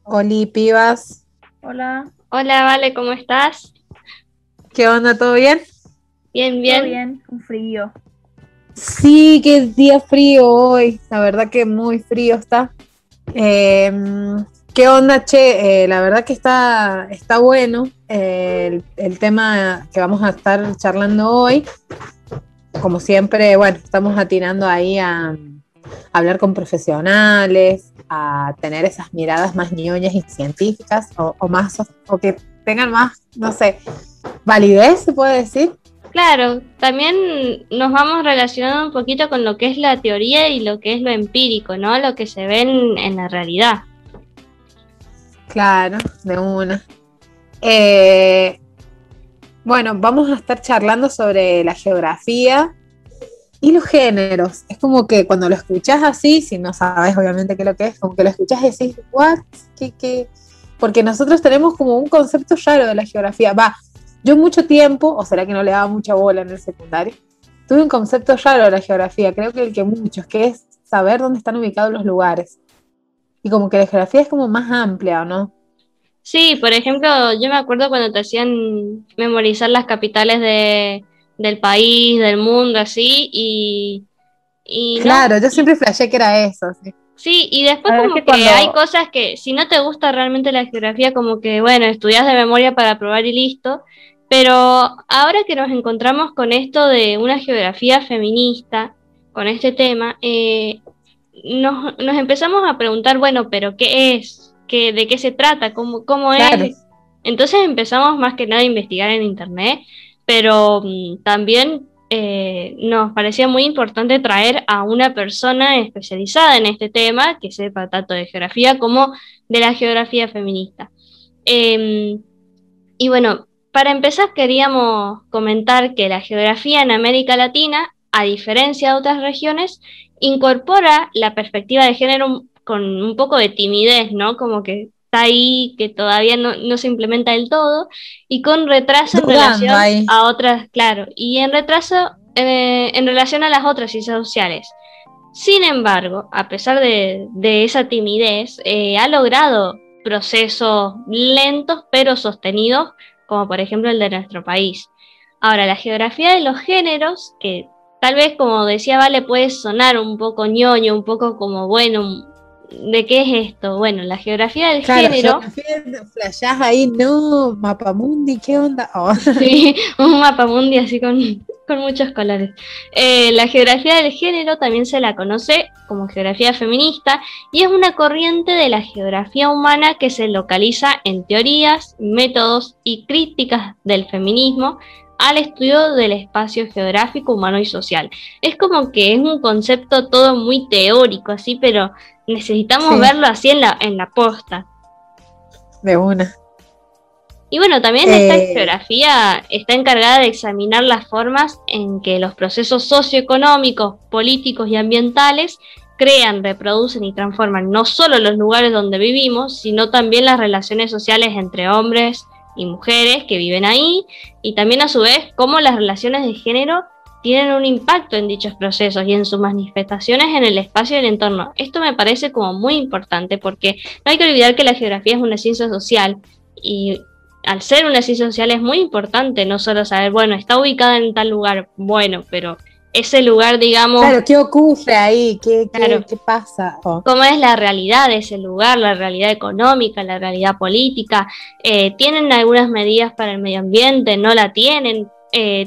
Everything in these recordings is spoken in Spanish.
Oli, pibas, Hola, Hola, Vale, ¿cómo estás? ¿qué onda? ¿Todo bien? Bien, ¿todo bien. bien? Un frío. Sí, qué día frío hoy, la verdad que muy frío está. Eh, ¿Qué onda, che? La verdad que está bueno el tema que vamos a estar charlando hoy. Como siempre, bueno, estamos atinando ahí a hablar con profesionales, a tener esas miradas más ñoñas y científicas o más, o que tengan más, no sé, validez, se puede decir. Claro, también nos vamos relacionando un poquito con lo que es la teoría y lo que es lo empírico, ¿no? Lo que se ve en la realidad. Claro, de una. Eh, bueno, vamos a estar charlando sobre la geografía y los géneros. Es como que cuando lo escuchás así, si no sabes obviamente qué es lo que es, como que lo escuchás y decís, ¿what? ¿Qué? Porque nosotros tenemos como un concepto raro de la geografía. Va, yo mucho tiempo, o será que no le daba mucha bola en el secundario, tuve un concepto raro de la geografía, creo que el que muchos, que es saber dónde están ubicados los lugares. Y como que la geografía es como más amplia, ¿o no? Sí, por ejemplo, yo me acuerdo cuando te hacían memorizar las capitales del país, del mundo, así, y no, Claro, yo siempre flashé que era eso, sí. sí, y después La verdad es como que que hay cuando, cosas que si no te gusta realmente la geografía, como que bueno, estudias de memoria para probar y listo, pero ahora que nos encontramos con esto de una geografía feminista, con este tema, nos empezamos a preguntar, bueno, pero ¿qué es? ¿De qué se trata? ¿Cómo Claro, es? Entonces empezamos más que nada a investigar en internet, pero también nos parecía muy importante traer a una persona especializada en este tema, que sepa tanto de geografía como de la geografía feminista. Eh, y bueno, para empezar queríamos comentar que la geografía en América Latina, a diferencia de otras regiones, incorpora la perspectiva de género con un poco de timidez, ¿no? Como que está ahí, que todavía no se implementa del todo, y con retraso en dudando relación ahí. a otras, claro, y en retraso en relación a las otras ciencias sociales. Sin embargo, a pesar de esa timidez, ha logrado procesos lentos pero sostenidos, como por ejemplo el de nuestro país. Ahora, la geografía de los géneros, que tal vez, como decía Vale, puede sonar un poco ñoño, un poco como, bueno, ¿de qué es esto? Bueno, la geografía del Claro, género. geografía, flashás ahí, no, mapamundi, ¿qué onda? Oh. Sí, un mapa mundi así con muchos colores. La geografía del género también se la conoce como geografía feminista y es una corriente de la geografía humana que se localiza en teorías, métodos y críticas del feminismo al estudio del espacio geográfico, humano y social. Es como que es un concepto todo muy teórico, así, pero necesitamos Sí, verlo así en la posta. de una. Y bueno, también esta Eh, geografía está encargada de examinar las formas en que los procesos socioeconómicos, políticos y ambientales crean, reproducen y transforman no solo los lugares donde vivimos, sino también las relaciones sociales entre hombres y mujeres que viven ahí, y también a su vez cómo las relaciones de género tienen un impacto en dichos procesos y en sus manifestaciones en el espacio y el entorno. Esto me parece como muy importante porque no hay que olvidar que la geografía es una ciencia social y al ser una ciencia social es muy importante no solo saber, bueno, está ubicada en tal lugar, bueno, pero ese lugar, digamos, claro, ¿qué ocurre ahí? ¿Qué, claro, qué, qué pasa? Oh. cómo es la realidad de ese lugar, la realidad económica, la realidad política, tienen algunas medidas para el medio ambiente, no la tienen,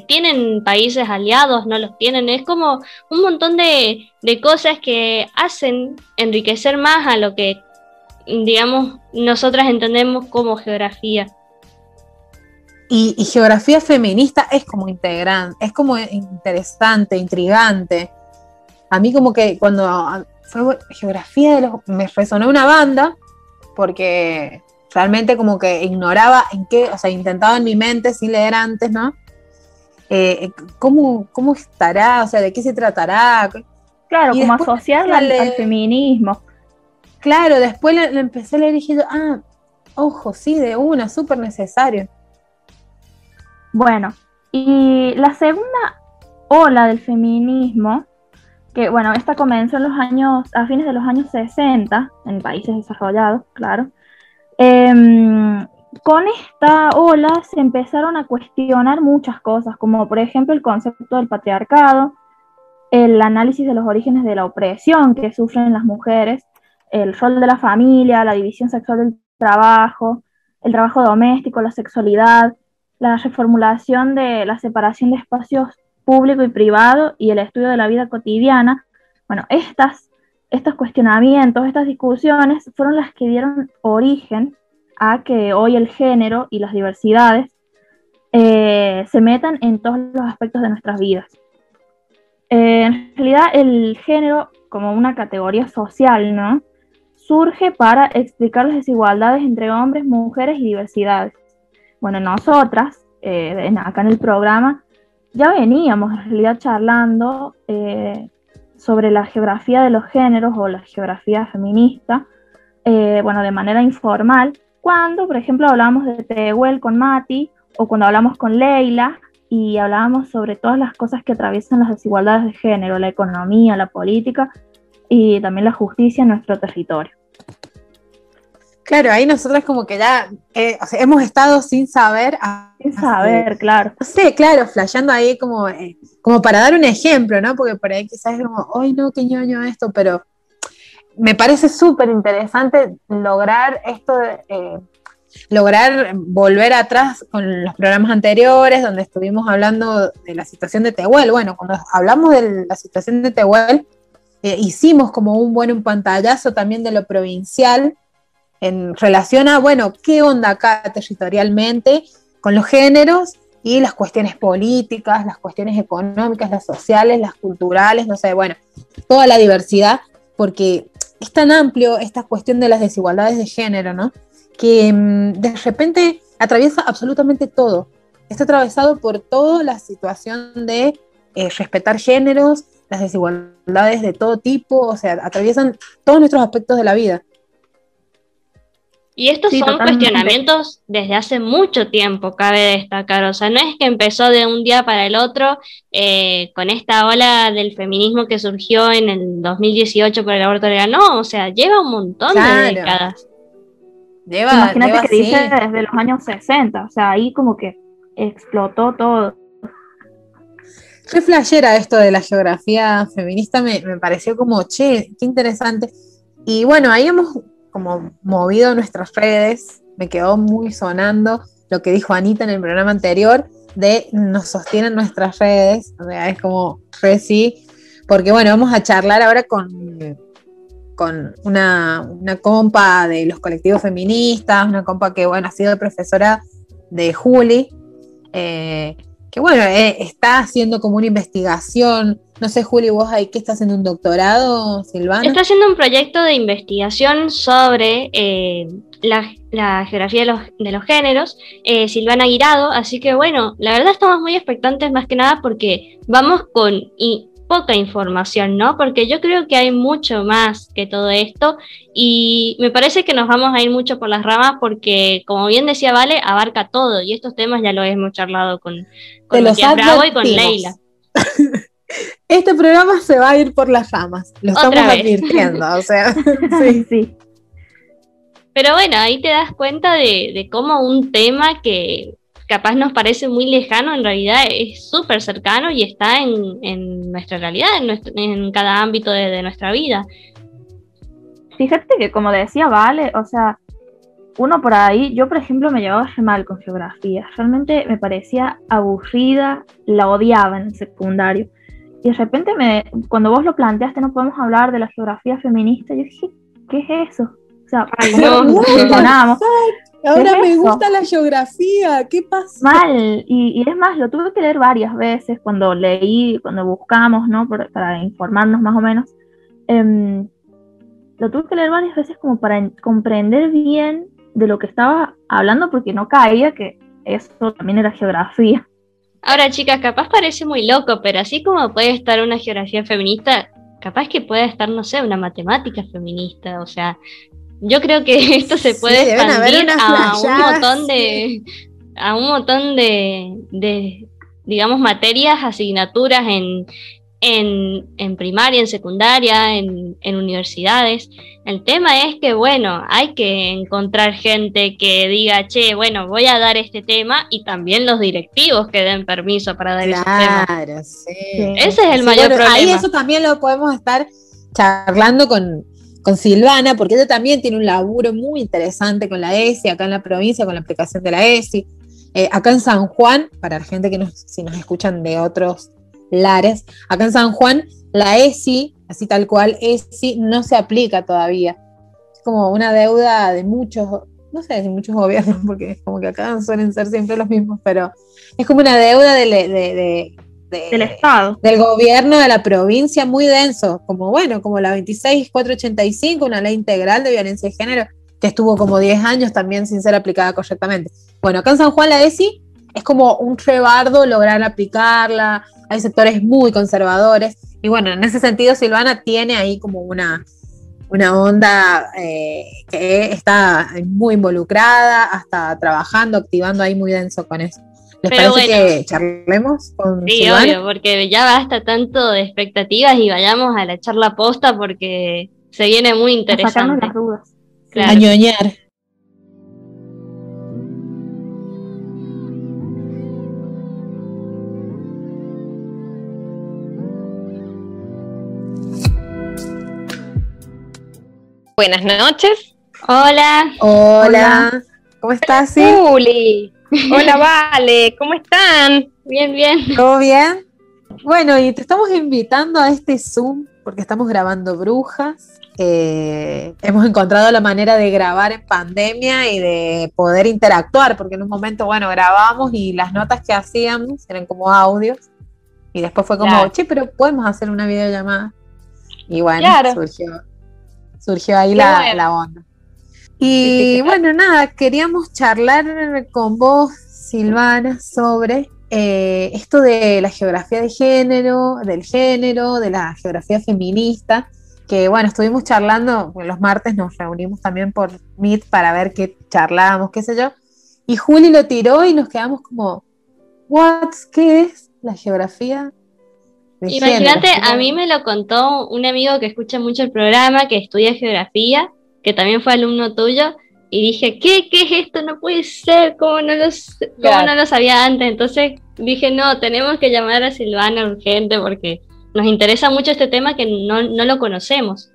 tienen países aliados, no los tienen, es como un montón de cosas que hacen enriquecer más a lo que, digamos, nosotras entendemos como geografía. Y geografía feminista es como integrante, es como interesante, intrigante. A mí como que cuando fue geografía de los, me resonó una banda, porque realmente como que ignoraba en qué, o sea, intentaba en mi mente sin leer antes, ¿no? ¿Cómo estará? O sea, ¿de qué se tratará? claro, Y como después le empecé asociarla a al leer, feminismo. claro, después le empecé a leer y dije, ojo, sí, de una, súper necesario. Bueno, y la segunda ola del feminismo, que bueno, esta comenzó en los años, a fines de los años 60, en países desarrollados, claro, Con esta ola se empezaron a cuestionar muchas cosas, como por ejemplo el concepto del patriarcado, el análisis de los orígenes de la opresión que sufren las mujeres, el rol de la familia, la división sexual del trabajo, el trabajo doméstico, la sexualidad, la reformulación de la separación de espacios público y privado y el estudio de la vida cotidiana. Bueno, estos cuestionamientos, estas discusiones fueron las que dieron origen a que hoy el género y las diversidades se metan en todos los aspectos de nuestras vidas. En realidad el género, como una categoría social, ¿no?, surge para explicar las desigualdades entre hombres, mujeres y diversidades. Bueno, nosotras, acá en el programa, ya veníamos en realidad charlando sobre la geografía de los géneros o la geografía feminista, bueno, de manera informal, cuando, por ejemplo, hablábamos de Tehuel con Mati, o cuando hablamos con Leila, y hablábamos sobre todas las cosas que atraviesan las desigualdades de género, la economía, la política, y también la justicia en nuestro territorio. Claro, ahí nosotras como que ya o sea, hemos estado sin saber. Sin saber, claro. No sé, claro, flasheando ahí como para dar un ejemplo, ¿no? Porque por ahí quizás es como, ¡ay no, qué ñoño esto! Pero me parece súper interesante lograr esto, lograr volver atrás con los programas anteriores, donde estuvimos hablando de la situación de Tehuel. Bueno, cuando hablamos de la situación de Tehuel, hicimos como un pantallazo también de lo provincial, en relación a, bueno, qué onda acá territorialmente con los géneros y las cuestiones políticas, las cuestiones económicas, las sociales, las culturales, no sé, bueno, toda la diversidad, porque es tan amplio esta cuestión de las desigualdades de género, ¿no?, que de repente atraviesa absolutamente todo. Está atravesado por toda la situación de respetar géneros, las desigualdades de todo tipo, o sea, atraviesan todos nuestros aspectos de la vida. Y estos son cuestionamientos desde hace mucho tiempo, cabe destacar. O sea, no es que empezó de un día para el otro con esta ola del feminismo que surgió en el 2018 por el aborto legal. No, o sea, lleva un montón de décadas. Imagínate que dice desde los años 60, o sea, ahí como que explotó todo. Qué flashera esto de la geografía feminista, me pareció como, che, qué interesante. Y bueno, ahí hemos como movido nuestras redes, me quedó muy sonando lo que dijo Anita en el programa anterior, de nos sostienen nuestras redes, o sea, es como re sí, porque bueno, vamos a charlar ahora con una compa de los colectivos feministas, una compa que bueno, ha sido profesora de Juli, que bueno, está haciendo como una investigación. No sé, Juli, vos ahí, ¿qué estás haciendo? ¿Un doctorado, Silvana? Está haciendo un proyecto de investigación sobre la geografía de los géneros, Silvana Guirado, así que bueno, la verdad estamos muy expectantes más que nada porque vamos con poca información, ¿no? Porque yo creo que hay mucho más que todo esto y me parece que nos vamos a ir mucho por las ramas porque, como bien decía Vale, abarca todo y estos temas ya lo hemos charlado con Matías Bravo y con Leila. Este programa se va a ir por las ramas, lo estamos advirtiendo, o sea, sí. Pero bueno, ahí te das cuenta de cómo un tema que capaz nos parece muy lejano, en realidad es súper cercano y está en nuestra realidad, en cada ámbito de nuestra vida. Fíjate que como decía Vale, o sea, uno por ahí, yo por ejemplo me llevaba re mal con geografía, realmente me parecía aburrida, la odiaba en el secundario. Y de repente, cuando vos lo planteaste, no podemos hablar de la geografía feminista, yo dije, ¿qué es eso? O sea, ¿cómo funcionamos? Ahora me gusta la geografía, ¿qué pasa? Mal, y es más, lo tuve que leer varias veces cuando buscamos, ¿no? Para informarnos más o menos. Lo tuve que leer varias veces como para comprender bien de lo que estaba hablando, porque no caía que eso también era geografía. Ahora, chicas, capaz parece muy loco, pero así como puede estar una geografía feminista, capaz que puede estar, no sé, una matemática feminista, o sea, yo creo que esto se puede expandir a un montón de, digamos, materias, asignaturas en en primaria, en secundaria, en universidades. El tema es que, bueno, hay que encontrar gente que diga, che, bueno, voy a dar este tema, y también los directivos que den permiso para dar ese tema. Claro, sí. Ese es el mayor problema. Ahí eso también lo podemos estar charlando con Silvana, porque ella también tiene un laburo muy interesante con la ESI, acá en la provincia, con la aplicación de la ESI. Acá en San Juan, para la gente que si nos escuchan de otros lares, acá en San Juan, la ESI, así tal cual, ESI no se aplica todavía. Es como una deuda de muchos, no sé si muchos gobiernos, porque es como que acá suelen ser siempre los mismos, pero es como una deuda del Estado, del gobierno de la provincia, muy denso, como la 26485, una ley integral de violencia de género, que estuvo como 10 años también sin ser aplicada correctamente. Bueno, acá en San Juan la ESI es como un rebardo lograr aplicarla, hay sectores muy conservadores, y bueno, en ese sentido Silvana tiene ahí como una onda que está muy involucrada, hasta trabajando, activando ahí muy denso con eso. ¿Les Pero parece bueno, que charlemos con sí, Silvana? obvio, porque ya basta tanto de expectativas y vayamos a la charla posta, porque se viene muy a sacarnos interesante. las dudas. Claro. A ñoñar. Buenas noches. Hola. Hola. ¿Cómo estás, Sil? Juli. Hola, Vale. ¿Cómo están? Bien, bien. ¿Todo bien? Bueno, y te estamos invitando a este Zoom porque estamos grabando Brujas. Hemos encontrado la manera de grabar en pandemia y de poder interactuar, porque en un momento, grabábamos y las notas que hacíamos eran como audios, y después fue como, Claro. che, pero podemos hacer una videollamada. Y bueno, Claro. surgió ahí la onda. Y bueno, nada, queríamos charlar con vos, Silvana, sobre esto de la geografía de género, de la geografía feminista, que estuvimos charlando, los martes nos reunimos también por Meet para ver qué charlábamos, qué sé yo, y Juli lo tiró y nos quedamos como, ¿qué es la geografía de Imagínate, género? a mí me lo contó un amigo que escucha mucho el programa, que estudia geografía, que también fue alumno tuyo, y dije, ¿qué es esto? No puede ser, ¿cómo no lo sabía antes? Entonces dije, no, tenemos que llamar a Silvana urgente, porque nos interesa mucho este tema que no lo conocemos.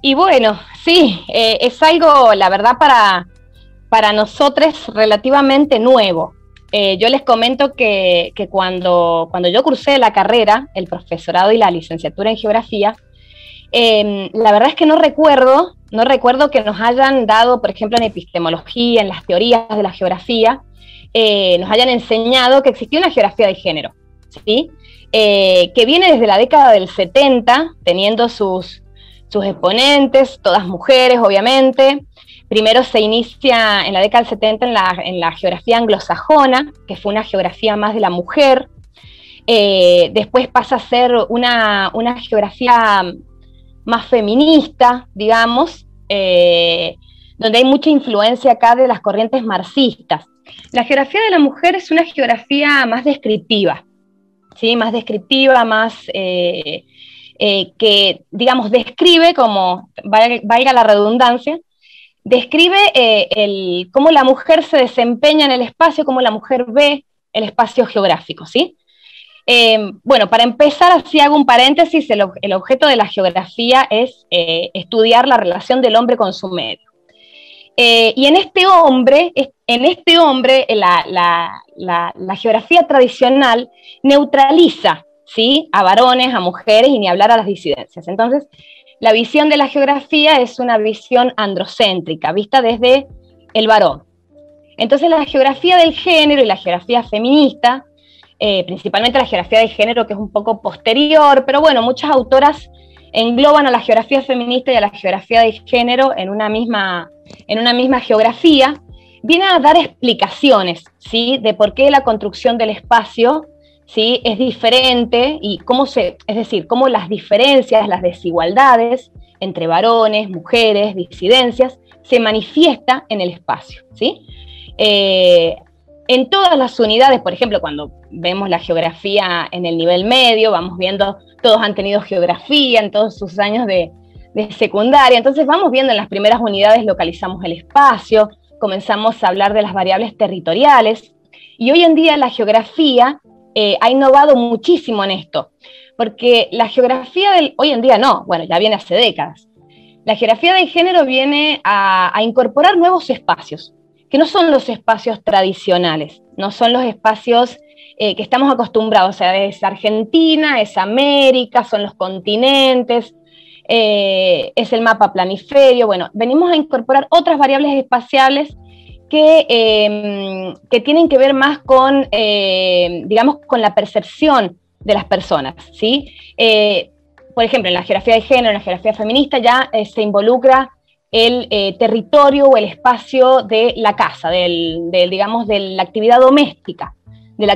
Y bueno, sí, es algo, la verdad, para nosotros relativamente nuevo. Yo les comento que cuando yo cursé la carrera, el profesorado y la licenciatura en geografía, la verdad es que no recuerdo que nos hayan dado, por ejemplo, en epistemología, en las teorías de la geografía, nos hayan enseñado que existía una geografía de género, ¿sí? Que viene desde la década del 70, teniendo sus exponentes, todas mujeres, obviamente. Primero se inicia en la década del 70 en la geografía anglosajona, que fue una geografía más de la mujer. Después pasa a ser una geografía más feminista, digamos, donde hay mucha influencia acá de las corrientes marxistas. La geografía de la mujer es una geografía más descriptiva, ¿sí? Más descriptiva, más que, digamos, describe, como valga la redundancia, describe cómo la mujer se desempeña en el espacio, cómo la mujer ve el espacio geográfico, ¿sí? Bueno, para empezar, así hago un paréntesis, el objeto de la geografía es estudiar la relación del hombre con su medio. Y en este hombre la geografía tradicional neutraliza, ¿sí? A varones, a mujeres y ni hablar a las disidencias. Entonces, la visión de la geografía es una visión androcéntrica, vista desde el varón. Entonces, la geografía del género y la geografía feminista, principalmente la geografía de género, que es un poco posterior, pero bueno, muchas autoras engloban a la geografía feminista y a la geografía de género en una misma geografía, viene a dar explicaciones, ¿sí? De por qué la construcción del espacio, ¿sí? Es diferente y cómo las diferencias, las desigualdades entre varones, mujeres, disidencias, se manifiesta en el espacio, ¿sí? en todas las unidades, por ejemplo, cuando vemos la geografía en el nivel medio, vamos viendo, todos han tenido geografía en todos sus años de secundaria, entonces vamos viendo en las primeras unidades, localizamos el espacio, comenzamos a hablar de las variables territoriales, y hoy en día la geografía ha innovado muchísimo en esto, porque la geografía hoy en día no, bueno, ya viene hace décadas. La geografía de género viene a incorporar nuevos espacios, que no son los espacios tradicionales, no son los espacios que estamos acostumbrados, o sea, es Argentina, es América, son los continentes, es el mapa planiferio. Bueno, venimos a incorporar otras variables espaciales que tienen que ver más con, digamos, con la percepción de las personas, ¿sí? Por ejemplo, en la geografía de género, en la geografía feminista, ya se involucra el territorio o el espacio de la casa, digamos, de la actividad doméstica, de la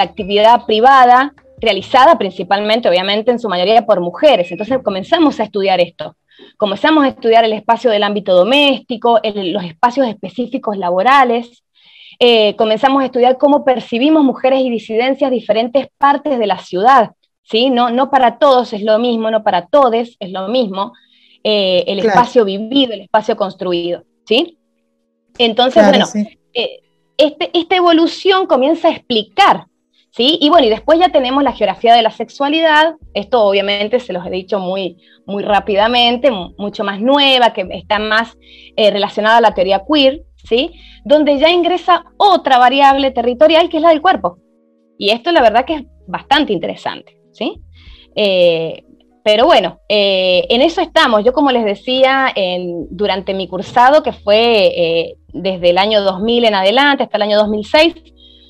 actividad privada, realizada principalmente, obviamente, en su mayoría por mujeres. Entonces comenzamos a estudiar esto. Comenzamos a estudiar el espacio del ámbito doméstico, los espacios específicos laborales, comenzamos a estudiar cómo percibimos mujeres y disidencias diferentes partes de la ciudad, ¿sí? No para todos es lo mismo, no para todes es lo mismo, el claro. Espacio vivido, el espacio construido, ¿sí? Entonces, claro, bueno, sí. Esta evolución comienza a explicar, ¿sí? Y bueno, y después ya tenemos la geografía de la sexualidad, esto obviamente se los he dicho muy rápidamente, mucho más nueva, que está más relacionada a la teoría queer, ¿sí? Donde ya ingresa otra variable territorial que es la del cuerpo. Y esto la verdad que es bastante interesante, ¿sí? Pero bueno, en eso estamos. Yo, como les decía, durante mi cursado, que fue desde el año 2000 en adelante hasta el año 2006,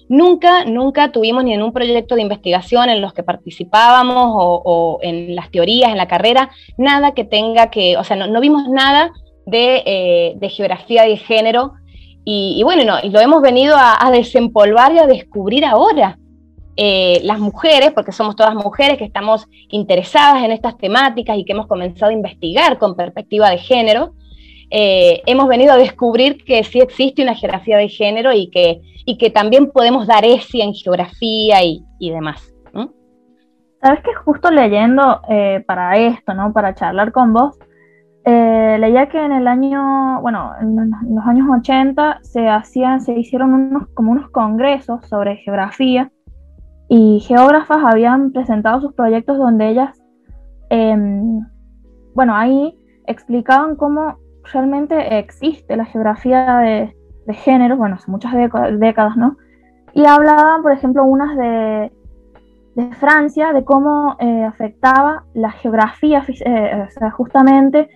nunca tuvimos ni en un proyecto de investigación en los que participábamos o en las teorías, en la carrera, nada que tenga que, o sea, no vimos nada de geografía de género, y bueno, lo hemos venido a desempolvar y a descubrir ahora. Las mujeres, porque somos todas mujeres que estamos interesadas en estas temáticas y que hemos comenzado a investigar con perspectiva de género, hemos venido a descubrir que sí existe una geografía de género y que también podemos dar ESI en geografía y demás. Sabes que justo leyendo para esto, ¿no? Para charlar con vos, leía que en el año, bueno, en los años 80 se hicieron unos congresos sobre geografía, y geógrafas habían presentado sus proyectos donde ellas, bueno, ahí explicaban cómo realmente existe la geografía de género, bueno, hace muchas décadas, ¿no? Y hablaban, por ejemplo, unas de Francia, de cómo afectaba la geografía, o sea, justamente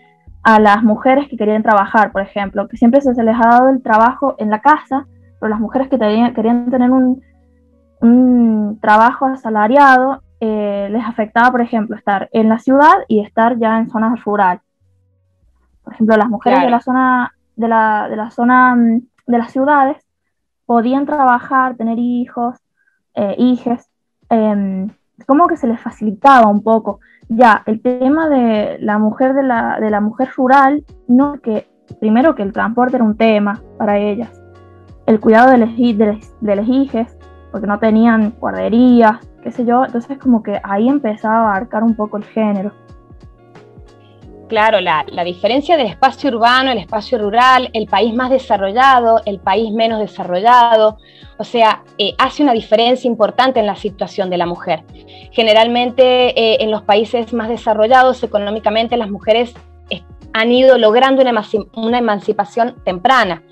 a las mujeres que querían trabajar, por ejemplo, que siempre se les ha dado el trabajo en la casa, pero las mujeres que querían tener un trabajo asalariado, les afectaba, por ejemplo, estar en la ciudad y estar ya en zonas rurales. Por ejemplo, las mujeres claro. de la zona de las ciudades podían trabajar, tener hijos, hijes, como que se les facilitaba un poco. Ya, el tema de la mujer de la mujer rural, no, que primero que el transporte era un tema para ellas, el cuidado de los hijes, porque no tenían guarderías, qué sé yo, entonces como que ahí empezaba a abarcar un poco el género. Claro, la diferencia del espacio urbano, el espacio rural, el país más desarrollado, el país menos desarrollado, o sea, hace una diferencia importante en la situación de la mujer. Generalmente en los países más desarrollados económicamente las mujeres han ido logrando una emancipación temprana.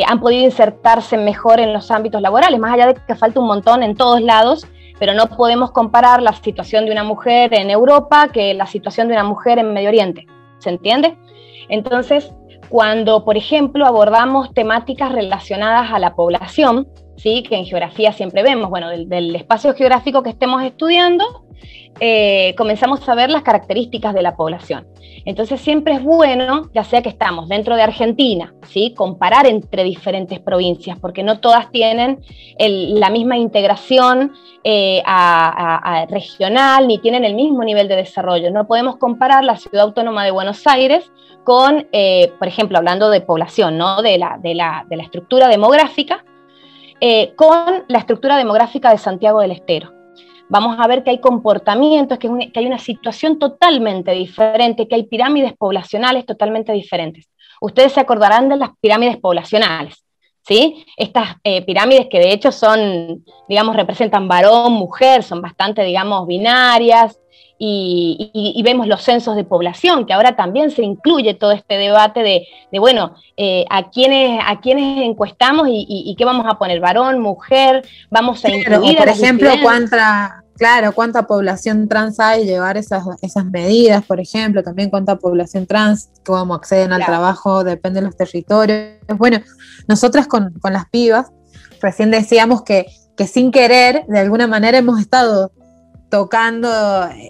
Han podido insertarse mejor en los ámbitos laborales, más allá de que falta un montón en todos lados, pero no podemos comparar la situación de una mujer en Europa que la situación de una mujer en Medio Oriente, ¿se entiende? Entonces, cuando, por ejemplo, abordamos temáticas relacionadas a la población, ¿sí? Que en geografía siempre vemos, bueno, del espacio geográfico que estemos estudiando, comenzamos a ver las características de la población. Entonces siempre es bueno, ya sea que estamos dentro de Argentina, ¿sí? Comparar entre diferentes provincias, porque no todas tienen la misma integración regional, ni tienen el mismo nivel de desarrollo. No podemos comparar la Ciudad Autónoma de Buenos Aires con, por ejemplo, hablando de población, ¿no? de la estructura demográfica, con la estructura demográfica de Santiago del Estero. Vamos a ver que hay comportamientos, que hay una situación totalmente diferente, que hay pirámides poblacionales totalmente diferentes. Ustedes se acordarán de las pirámides poblacionales, ¿sí? Estas pirámides que de hecho son, digamos, representan varón, mujer, son bastante, digamos, binarias, y vemos los censos de población, que ahora también se incluye todo este debate de bueno, a quiénes encuestamos y qué vamos a poner, varón, mujer, vamos a incluir. Por ejemplo, cuánta población trans hay, llevar esas medidas, por ejemplo, también cuánta población trans, cómo acceden al trabajo, depende de los territorios. Bueno, nosotras con las pibas, recién decíamos que sin querer, de alguna manera hemos estado tocando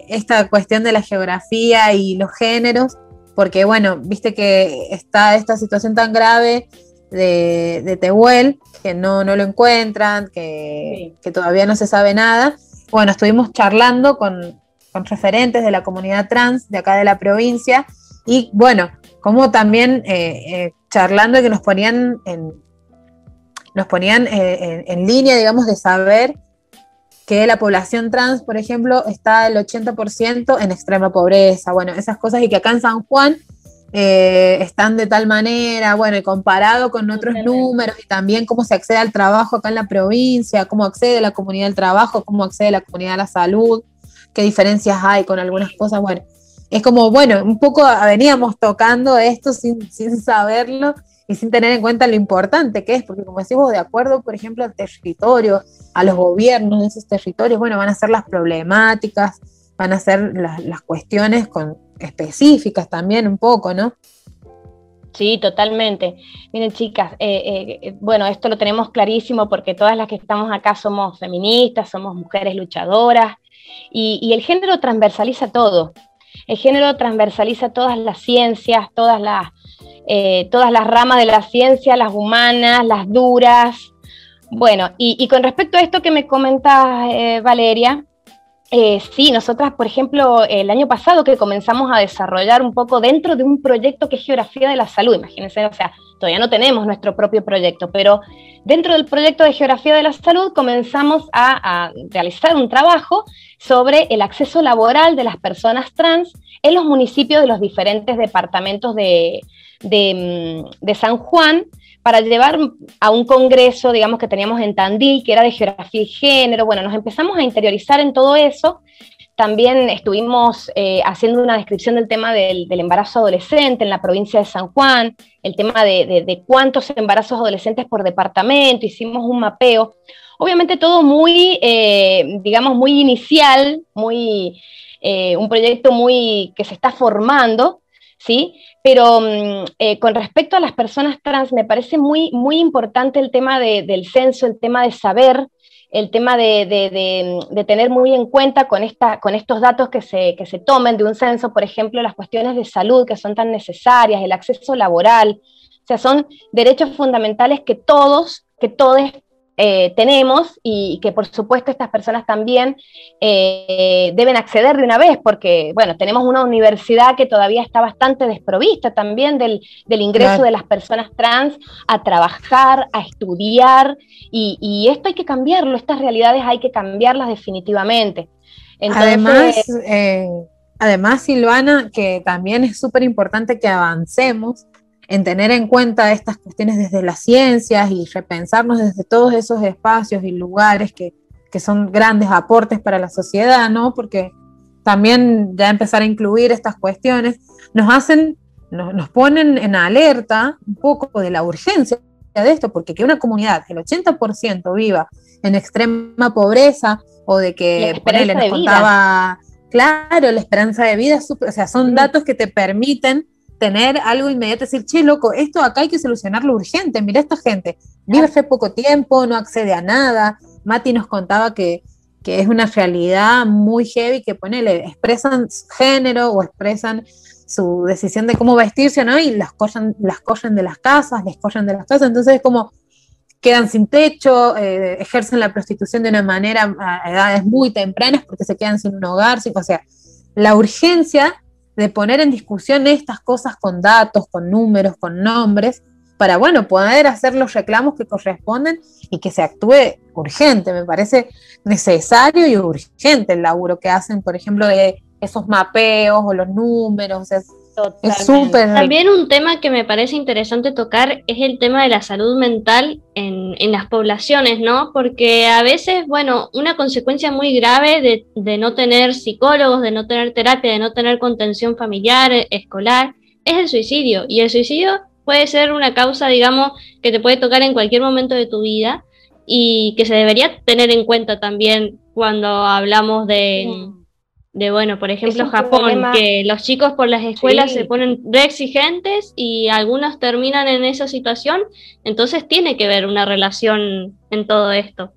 esta cuestión de la geografía y los géneros, porque bueno, viste que está esta situación tan grave de Tehuel, que no lo encuentran, que todavía no se sabe nada. Bueno, estuvimos charlando con referentes de la comunidad trans de acá de la provincia, y bueno, como también charlando, que nos ponían en línea, digamos, de saber que la población trans, por ejemplo, está el 80% en extrema pobreza, bueno, esas cosas, y que acá en San Juan están de tal manera, bueno, y comparado con otros números, y también cómo se accede al trabajo acá en la provincia, cómo accede la comunidad al trabajo, cómo accede la comunidad a la salud, qué diferencias hay con algunas cosas, bueno, es como, bueno, un poco veníamos tocando esto sin saberlo, y sin tener en cuenta lo importante que es, porque como decimos, de acuerdo, por ejemplo, al territorio, a los gobiernos de esos territorios, bueno, van a ser las problemáticas, van a ser las cuestiones específicas también un poco, ¿no? Sí, totalmente. Miren, chicas, bueno, esto lo tenemos clarísimo porque todas las que estamos acá somos feministas, somos mujeres luchadoras, y el género transversaliza todo. El género transversaliza todas las ciencias, todas las ramas de la ciencia, las humanas, las duras. Bueno, y con respecto a esto que me comentas, Valeria, sí, nosotras, por ejemplo, el año pasado que comenzamos a desarrollar un poco dentro de un proyecto que es Geografía de la Salud, imagínense, o sea, todavía no tenemos nuestro propio proyecto, pero dentro del proyecto de Geografía de la Salud comenzamos a realizar un trabajo sobre el acceso laboral de las personas trans en los municipios de los diferentes departamentos de San Juan, para llevar a un congreso, digamos, que teníamos en Tandil, que era de geografía y género. Bueno, nos empezamos a interiorizar en todo eso. También estuvimos haciendo una descripción del tema del embarazo adolescente en la provincia de San Juan, el tema de cuántos embarazos adolescentes por departamento, hicimos un mapeo. Obviamente todo muy, digamos, muy inicial, un proyecto que se está formando, ¿sí? Pero con respecto a las personas trans, me parece muy, muy importante el tema del censo, el tema de saber, el tema de tener muy en cuenta con estos datos que se tomen de un censo, por ejemplo, las cuestiones de salud que son tan necesarias, el acceso laboral, o sea, son derechos fundamentales que todos tenemos, y que por supuesto estas personas también deben acceder de una vez, porque bueno, tenemos una universidad que todavía está bastante desprovista también del ingreso de las personas trans a trabajar, a estudiar, y esto hay que cambiarlo, estas realidades hay que cambiarlas definitivamente. Entonces, además, Silvana, que también es súper importante que avancemos en tener en cuenta estas cuestiones desde las ciencias y repensarnos desde todos esos espacios y lugares que son grandes aportes para la sociedad, ¿no? Porque también ya empezar a incluir estas cuestiones nos ponen en alerta un poco de la urgencia de esto, porque que una comunidad, el 80% viva en extrema pobreza, o de que nos contaba, claro, la esperanza de vida, o sea, son datos que te permiten tener algo inmediato, decir, che, loco, esto acá hay que solucionarlo urgente, mira, esta gente vive hace poco tiempo, no accede a nada. Mati nos contaba que es una realidad muy heavy, que expresan género o expresan su decisión de cómo vestirse, ¿no? Y las corren de las casas, entonces es como quedan sin techo, ejercen la prostitución de una manera a edades muy tempranas porque se quedan sin un hogar, o sea, la urgencia de poner en discusión estas cosas con datos, con números, con nombres, para, bueno, poder hacer los reclamos que corresponden y que se actúe urgente. Me parece necesario y urgente el laburo que hacen, por ejemplo, de esos mapeos o los números. Es súper. También un tema que me parece interesante tocar es el tema de la salud mental en las poblaciones, ¿no? Porque a veces, bueno, una consecuencia muy grave de no tener psicólogos, de no tener terapia, de no tener contención familiar, escolar, es el suicidio. Y el suicidio puede ser una causa, digamos, que te puede tocar en cualquier momento de tu vida y que se debería tener en cuenta también cuando hablamos de bueno, por ejemplo, Japón, problema, que los chicos por las escuelas se ponen re exigentes y algunos terminan en esa situación, entonces tiene que haber una relación en todo esto.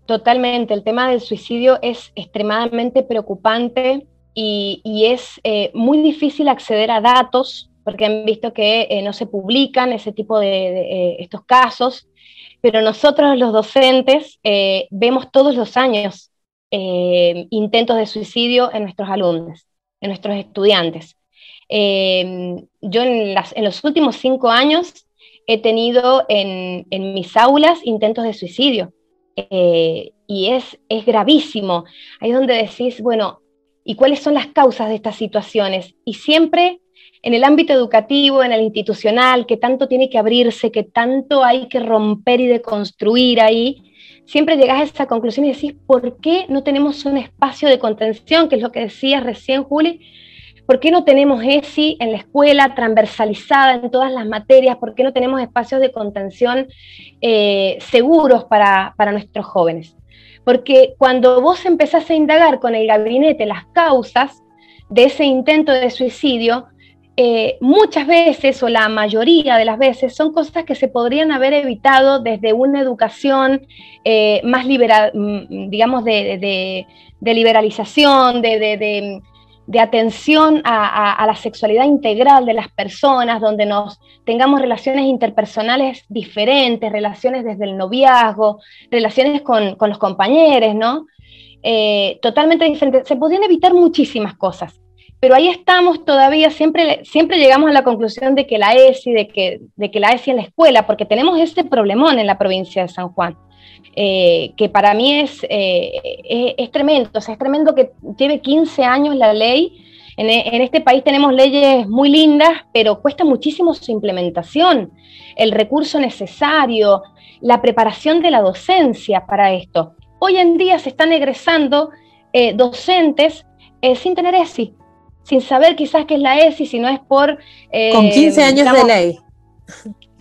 Totalmente, el tema del suicidio es extremadamente preocupante y es muy difícil acceder a datos, porque han visto que no se publican ese tipo de estos casos, pero nosotros los docentes vemos todos los años intentos de suicidio en nuestros alumnos, en nuestros estudiantes. Yo en los últimos 5 años he tenido en mis aulas intentos de suicidio, y es gravísimo. Ahí es donde decís, bueno, ¿y cuáles son las causas de estas situaciones? Y siempre en el ámbito educativo, en el institucional, que tanto tiene que abrirse, que tanto hay que romper y deconstruir ahí, siempre llegás a esa conclusión y decís, ¿por qué no tenemos un espacio de contención? Que es lo que decías recién, Juli. ¿Por qué no tenemos ESI en la escuela transversalizada en todas las materias? ¿Por qué no tenemos espacios de contención seguros para nuestros jóvenes? Porque cuando vos empezás a indagar con el gabinete las causas de ese intento de suicidio, muchas veces, o la mayoría de las veces, son cosas que se podrían haber evitado desde una educación más liberal, digamos, de liberalización, de atención a la sexualidad integral de las personas, donde nos tengamos relaciones interpersonales diferentes, relaciones desde el noviazgo, relaciones con los compañeros, ¿no? Totalmente diferentes. Se podrían evitar muchísimas cosas. Pero ahí estamos todavía, siempre llegamos a la conclusión de que la ESI, de que la ESI en la escuela, porque tenemos ese problemón en la provincia de San Juan, que para mí es tremendo. O sea, es tremendo que lleve 15 años la ley. En este país tenemos leyes muy lindas, pero cuesta muchísimo su implementación, el recurso necesario, la preparación de la docencia para esto. Hoy en día se están egresando docentes sin tener ESI, sin saber quizás qué es la ESI, si no es por... con 15 años digamos, de ley.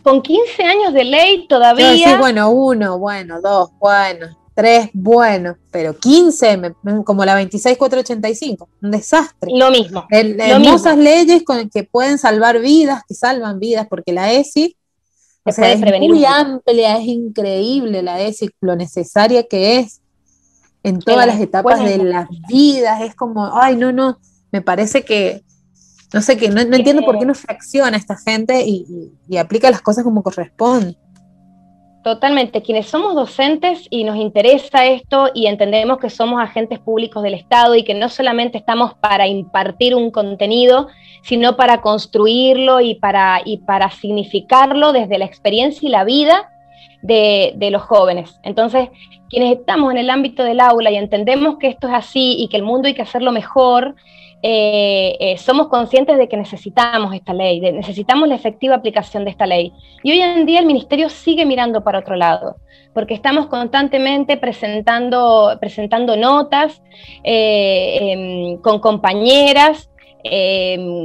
Con 15 años de ley todavía... Sí, bueno, 1, bueno, 2, bueno, 3, bueno, pero 15, como la 26485, un desastre. Lo mismo. Hermosas leyes que pueden salvar vidas, que salvan vidas, porque la ESI o sea, es muy amplia, es increíble la ESI, lo necesaria que es en todas las etapas de las vidas, es como, ay, no, me parece que, no sé, que no entiendo por qué no reacciona esta gente y aplica las cosas como corresponde. Totalmente, quienes somos docentes y nos interesa esto y entendemos que somos agentes públicos del Estado y que no solamente estamos para impartir un contenido, sino para construirlo y para significarlo desde la experiencia y la vida de los jóvenes. Entonces, quienes estamos en el ámbito del aula y entendemos que esto es así y que el mundo hay que hacerlo mejor, somos conscientes de que necesitamos esta ley, necesitamos la efectiva aplicación de esta ley. Y hoy en día el Ministerio sigue mirando para otro lado, porque estamos constantemente presentando notas con compañeras,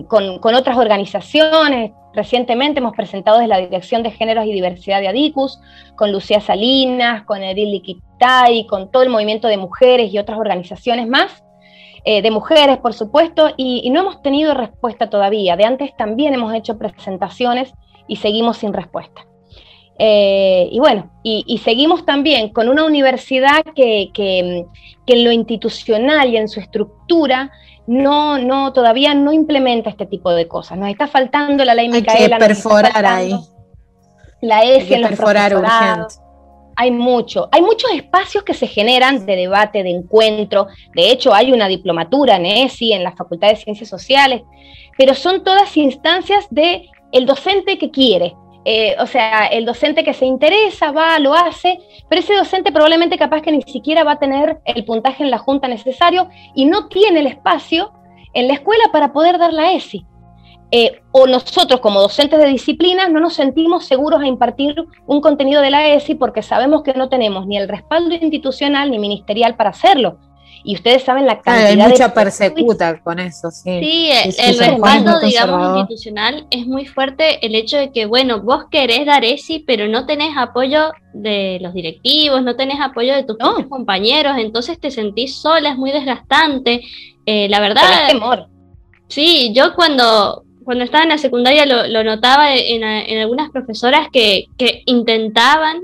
con otras organizaciones. Recientemente hemos presentado desde la Dirección de Géneros y Diversidad de ADICUS, con Lucía Salinas, con Edil Liquitay, con todo el movimiento de mujeres y otras organizaciones más, de mujeres, por supuesto, y no hemos tenido respuesta todavía. De antes también hemos hecho presentaciones y seguimos sin respuesta. Y bueno, y seguimos también con una universidad que en lo institucional y en su estructura todavía no implementa este tipo de cosas. Nos está faltando la ley Micaela. Hay que perforar ahí. La ESI en los profesorados. Urgente. Hay muchos espacios que se generan de debate, de encuentro. De hecho, hay una diplomatura en ESI, en la Facultad de Ciencias Sociales, pero son todas instancias del docente que quiere, O sea, el docente que se interesa va, lo hace, pero ese docente probablemente capaz que ni siquiera va a tener el puntaje en la junta necesario y no tiene el espacio en la escuela para poder dar la ESI. O nosotros como docentes de disciplinas no nos sentimos seguros a impartir un contenido de la ESI porque sabemos que no tenemos ni el respaldo institucional ni ministerial para hacerlo. Y ustedes saben la cantidad hay mucha persecuta con eso, sí. Sí, el respaldo, digamos, institucional es muy fuerte, el hecho de que, bueno, vos querés dar ESI, pero no tenés apoyo de los directivos, no tenés apoyo de tus propios compañeros, entonces te sentís sola, es muy desgastante. La verdad, tenés temor. Sí, yo cuando estaba en la secundaria lo notaba en algunas profesoras que intentaban,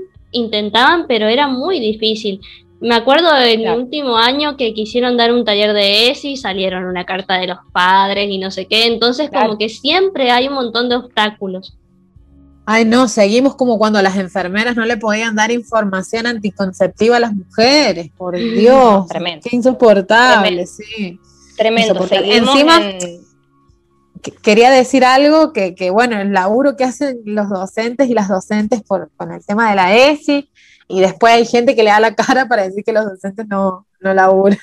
pero era muy difícil. Me acuerdo en mi último año que quisieron dar un taller de ESI, salieron una carta de los padres y no sé qué, entonces como que siempre hay un montón de obstáculos. Ay, no, seguimos como cuando las enfermeras no le podían dar información anticonceptiva a las mujeres, por Dios, tremendo. Qué insoportable, sí. Tremendo. Encima, quería decir algo que bueno, el laburo que hacen los docentes y las docentes con el tema de la ESI, y después hay gente que le da la cara para decir que los docentes no laburan.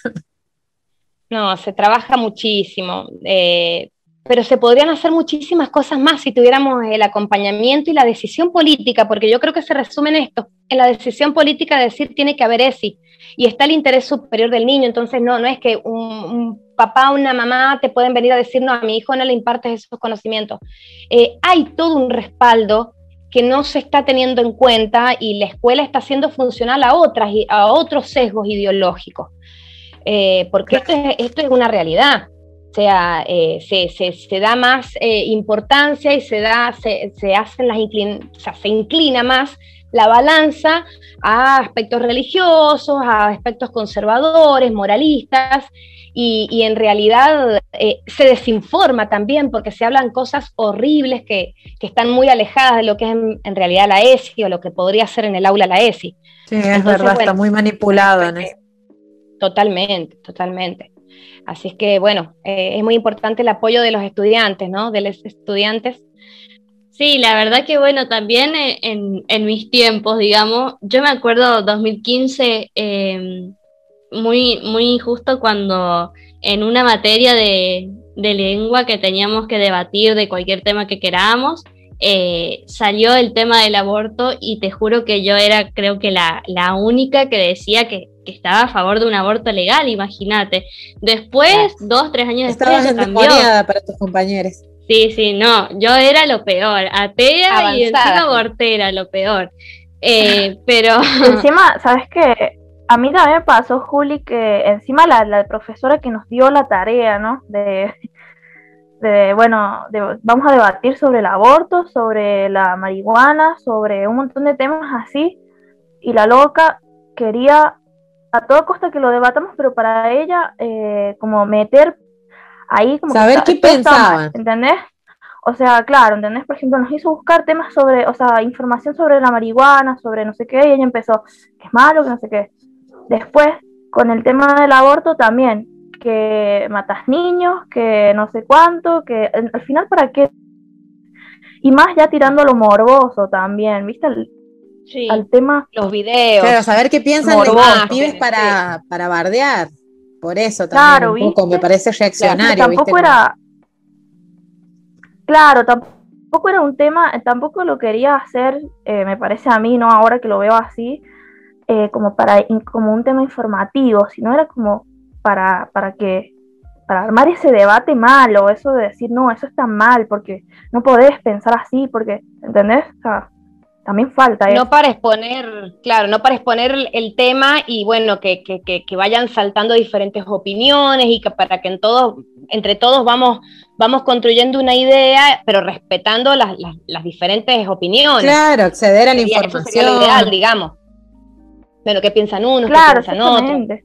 No, se trabaja muchísimo, pero se podrían hacer muchísimas cosas más si tuviéramos el acompañamiento y la decisión política, porque yo creo que se resume en esto, en la decisión política de decir tiene que haber ESI, y está el interés superior del niño, entonces no es que un papá o una mamá te pueden venir a decir, no, a mi hijo no le impartes esos conocimientos. Hay todo un respaldo que no se está teniendo en cuenta y la escuela está haciendo funcional a otros sesgos ideológicos, porque esto es una realidad. O sea, se da más importancia y se inclina más la balanza a aspectos religiosos, a aspectos conservadores, moralistas, y en realidad se desinforma también porque se hablan cosas horribles que están muy alejadas de lo que es en realidad la ESI o lo que podría ser en el aula la ESI. Sí, es verdad, está muy manipulado en eso. Totalmente. Así es que, bueno, es muy importante el apoyo de los estudiantes, ¿no? De los estudiantes. Sí, la verdad que, bueno, también en mis tiempos, digamos, yo me acuerdo 2015, muy, muy justo cuando en una materia de lengua que teníamos que debatir de cualquier tema que queramos, salió el tema del aborto y te juro que yo era, creo que la única que decía que estaba a favor de un aborto legal, imagínate. Después, 2-3 años después, estabas endemoniada para tus compañeros. Sí, no, yo era lo peor, atea avanzada. Y encima abortera, lo peor. Pero encima, ¿sabes qué? A mí también me pasó, Juli, que encima la profesora que nos dio la tarea, ¿no? Vamos a debatir sobre el aborto, sobre la marihuana, sobre un montón de temas así, y la loca quería a toda costa que lo debatamos, pero para ella como meter ahí como saber qué pensaban, ¿entendés? O sea, claro, ¿entendés? Por ejemplo, nos hizo buscar temas sobre, o sea, información sobre la marihuana, sobre no sé qué, y ella empezó, que es malo, que no sé qué. Después, con el tema del aborto también, que matas niños, que no sé cuánto, que al final ¿para qué? Y más ya tirando lo morboso también, ¿viste? Al tema. Los videos. Claro, saber qué piensan de los pibes para bardear. Por eso también claro, un poco me parece reaccionario. Tampoco ¿viste? Era. Claro, tampoco era un tema, tampoco lo quería hacer, me parece a mí, ¿no? Ahora que lo veo así, como un tema informativo, sino era como para armar ese debate malo, eso de decir, no, eso está mal, porque no podés pensar así, porque, ¿entendés? O sea, también falta eso. No para exponer el tema y bueno, que vayan saltando diferentes opiniones y que para que entre todos vamos construyendo una idea, pero respetando las diferentes opiniones. Claro, acceder a la información. Eso sería lo ideal, digamos. De lo que piensan unos, claro, que piensan otros.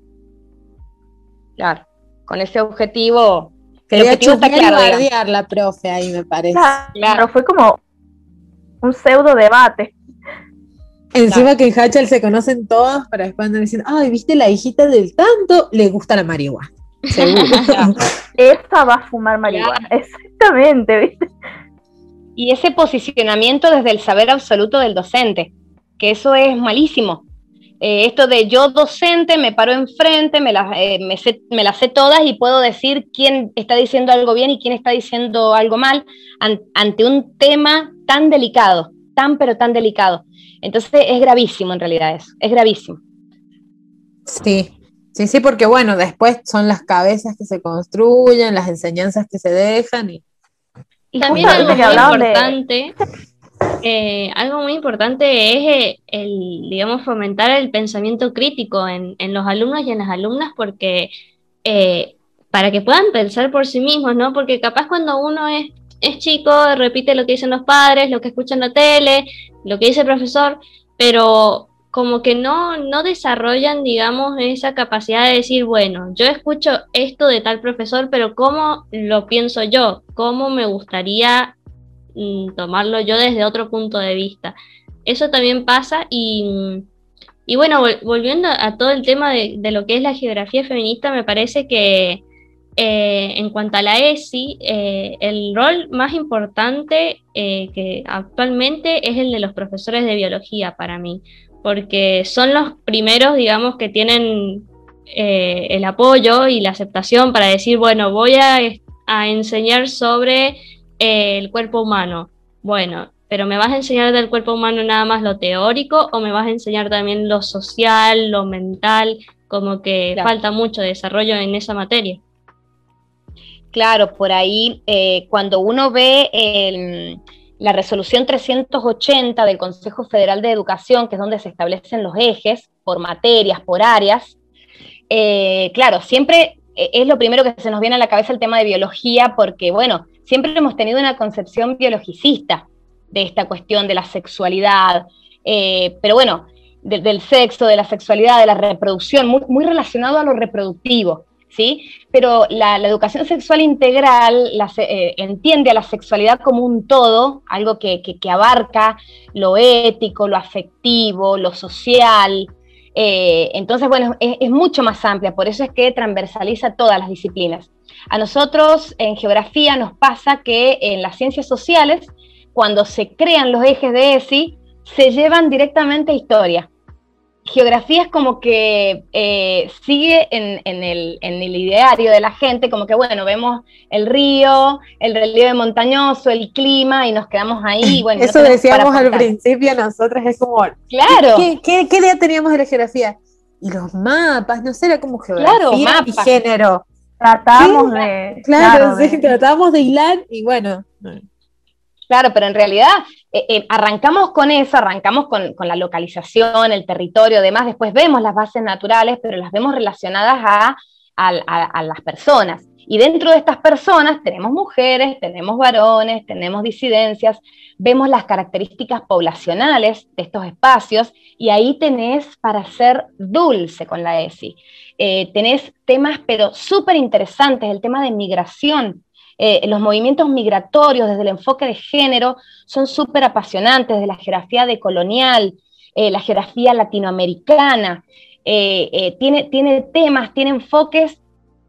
Claro, con ese objetivo. Quería el objetivo está claro. Bardear la profe ahí, me parece. Claro, fue como un pseudo debate. Encima que en Hachal se conocen todos, pero después andan diciendo, ay, viste, la hijita del tanto le gusta la marihuana. Seguro. Esta va a fumar marihuana. Exactamente, ¿viste? Y ese posicionamiento desde el saber absoluto del docente, que eso es malísimo. Esto de yo docente, me paro enfrente, me las sé todas y puedo decir quién está diciendo algo bien y quién está diciendo algo mal ante un tema tan delicado, pero tan delicado. Entonces es gravísimo en realidad eso, es gravísimo. Sí, porque bueno, después son las cabezas que se construyen, las enseñanzas que se dejan y también algo muy importante. Algo muy importante es digamos, fomentar el pensamiento crítico en los alumnos y en las alumnas, porque para que puedan pensar por sí mismos, ¿no? Porque capaz cuando uno es chico, repite lo que dicen los padres, lo que escucha en la tele, lo que dice el profesor, pero como que no desarrollan, digamos, esa capacidad de decir, bueno, yo escucho esto de tal profesor, pero ¿cómo lo pienso yo? ¿Cómo me gustaría tomarlo yo desde otro punto de vista? Eso también pasa y bueno, volviendo a todo el tema de lo que es la geografía feminista, me parece que en cuanto a la ESI, el rol más importante que actualmente es el de los profesores de biología para mí, porque son los primeros, digamos, que tienen el apoyo y la aceptación para decir, bueno, voy a enseñar sobre el cuerpo humano. Bueno, pero ¿me vas a enseñar del cuerpo humano nada más lo teórico o me vas a enseñar también lo social, lo mental? Como que claro, falta mucho desarrollo en esa materia. Claro, por ahí cuando uno ve la resolución 380 del Consejo Federal de Educación, que es donde se establecen los ejes por materias, por áreas, claro, siempre es lo primero que se nos viene a la cabeza el tema de biología, porque bueno, siempre hemos tenido una concepción biologicista de esta cuestión de la sexualidad, pero bueno, del sexo, de la sexualidad, de la reproducción, muy relacionado a lo reproductivo, ¿sí? Pero la educación sexual integral entiende a la sexualidad como un todo, algo que abarca lo ético, lo afectivo, lo social. Entonces, bueno, es mucho más amplia, por eso es que transversaliza todas las disciplinas. A nosotros en geografía nos pasa que en las ciencias sociales, cuando se crean los ejes de ESI, se llevan directamente a historia. Geografía es como que sigue en el ideario de la gente, como que bueno, vemos el río, el relieve montañoso, el clima, y nos quedamos ahí. Bueno, eso decíamos al principio nosotros, es como, claro. ¿Qué idea teníamos de la geografía? Y los mapas, no sé, era como geografía, claro, y género. Tratamos de... Claro, sí, tratamos de hilar, y bueno... Claro, pero en realidad arrancamos con eso, arrancamos con la localización, el territorio, además después vemos las bases naturales, pero las vemos relacionadas a las personas. Y dentro de estas personas tenemos mujeres, tenemos varones, tenemos disidencias, vemos las características poblacionales de estos espacios, y ahí tenés para ser dulce con la ESI. Tenés temas pero súper interesantes, el tema de migración. Los movimientos migratorios desde el enfoque de género son súper apasionantes, desde la geografía decolonial, la geografía latinoamericana, tiene temas, tiene enfoques,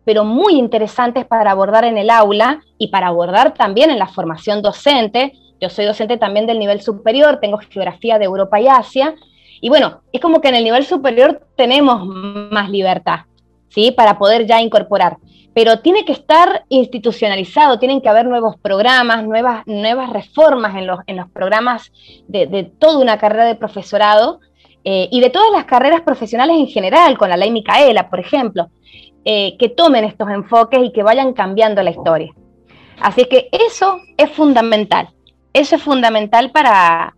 pero muy interesantes para abordar en el aula y para abordar también en la formación docente. Yo soy docente también del nivel superior, tengo geografía de Europa y Asia, y bueno, es como que en el nivel superior tenemos más libertad, ¿sí? Para poder ya incorporar. Pero tiene que estar institucionalizado, tienen que haber nuevos programas, nuevas reformas en los programas de toda una carrera de profesorado y de todas las carreras profesionales en general, con la ley Micaela, por ejemplo, que tomen estos enfoques y que vayan cambiando la historia. Así que eso es fundamental para